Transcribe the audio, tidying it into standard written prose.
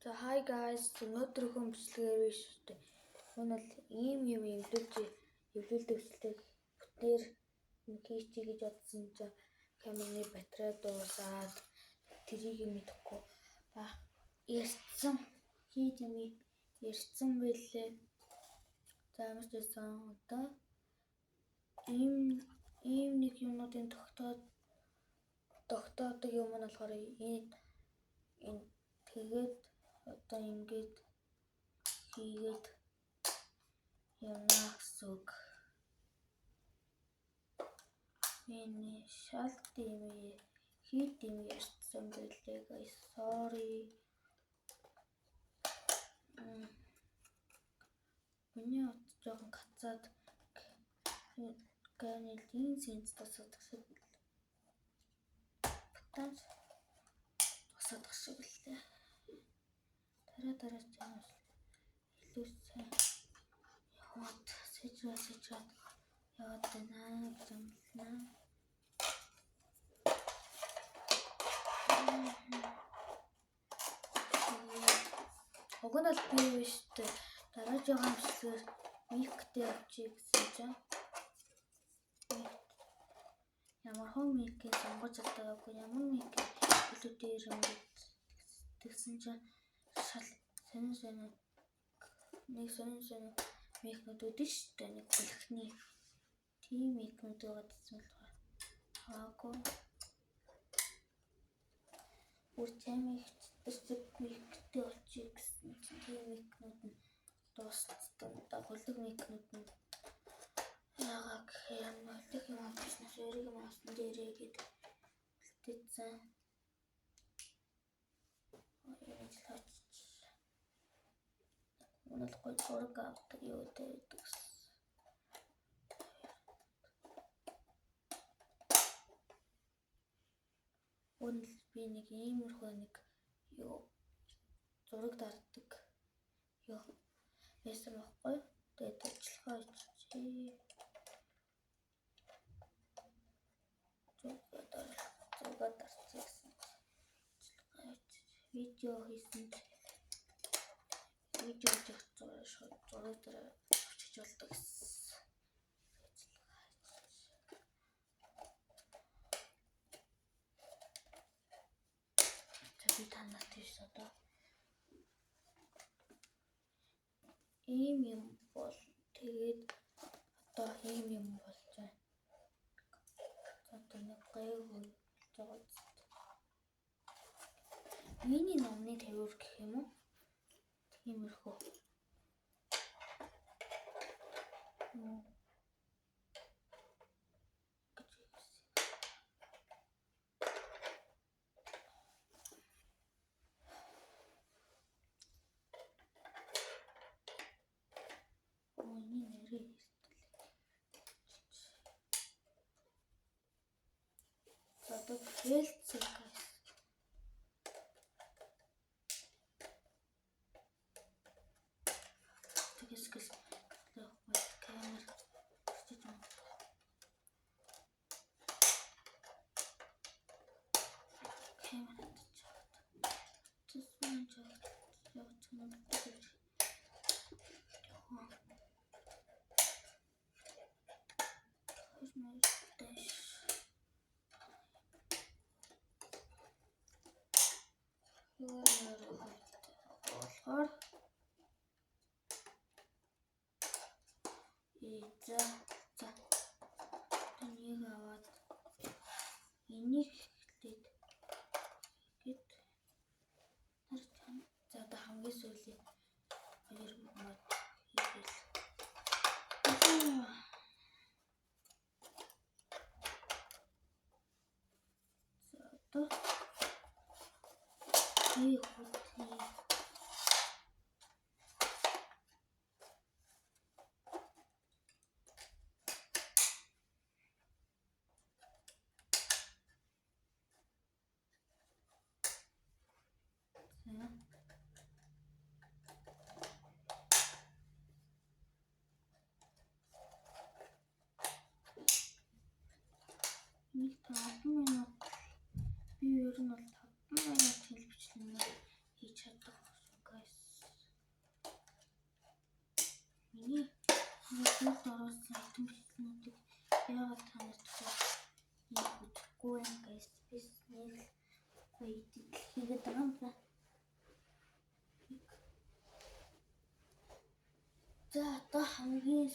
So hi guys, өнөөдрийнхөө бичлэгээр биш үү. Энэ бол ийм эвлүүлдэг бичлэг бүтээр хийчихье гэж бодсон чинь камерны батарей дуусаад тэрийг мэдэхгүй. Ярьсан байлээ. За ямар ч байсан одоо ийм нэг юмнуудын тогтоодог юм нь болохоор энэ тэгээд одоо ингээд хийгээд явна гэсэн үг. Миний шалт юм ярьсан байлээ guys. Sorry. Миний хот жоохон гацаад ганилын сэнц тасадах шиг л. Батан тасадах шиг лээ. Дараа чанаас илүү сайн яваад сэжрээд яваад байна гэж амлана. Уг нь л би биш үү. Дарааж байгаа юм шиг миктэй авчиг гэсэн чинь. Ямар хөө микээ сонгож чадаагүй ямар мик илүү дээр юм гэсэн чинь шал сонин микнүүд үүдэн штэ нэг бүлхний тийм микнүүд байгаа гэсэн л хаагүй үрчэмих миктэй очиг гэсэн чинь тийм микнүүд нь дууссан гулэг микнүүд нь яагаад гэхээр нөлөөх юм авчихсан ширэг юм авсан дээрээ гэдэг үлдээсэн. Унал гой зураг авдаг юу гэдэг. Унал би нэг иймэрхүү нэг юу зураг дарддаг юу байсан байхгүй. Тэгээд ажиллахаа иччихээ. Зураг дардсан. Видео хийсэн. Видео жигт зураг дээр авчиж болдог гэсэн. Би танаас тийш одоо ийм юм бол тэгээд одоо ийм юм болж байна. Одоо нэг гайгүй болж байгаа. Миний номны тавиур гэх юм уу? Тиймэрхүү. Миний нэрээ одоо хэлцэг тэгээс камер болохоор за энийг аваад энийг хэлээд гээд за одоо хамгийн сүүлийн хоёр мод хийгээл. За одоо нэг 5 минут би ер нь бол 5 минут хэлбэчлэн хийж чадах Сүүлд оруулсан айтем шилнүүдийг яагаад та нарт үзэхгүй юм guys. Бис нэг гоё хийгээд байгаа юм байна. За одоо хамгийн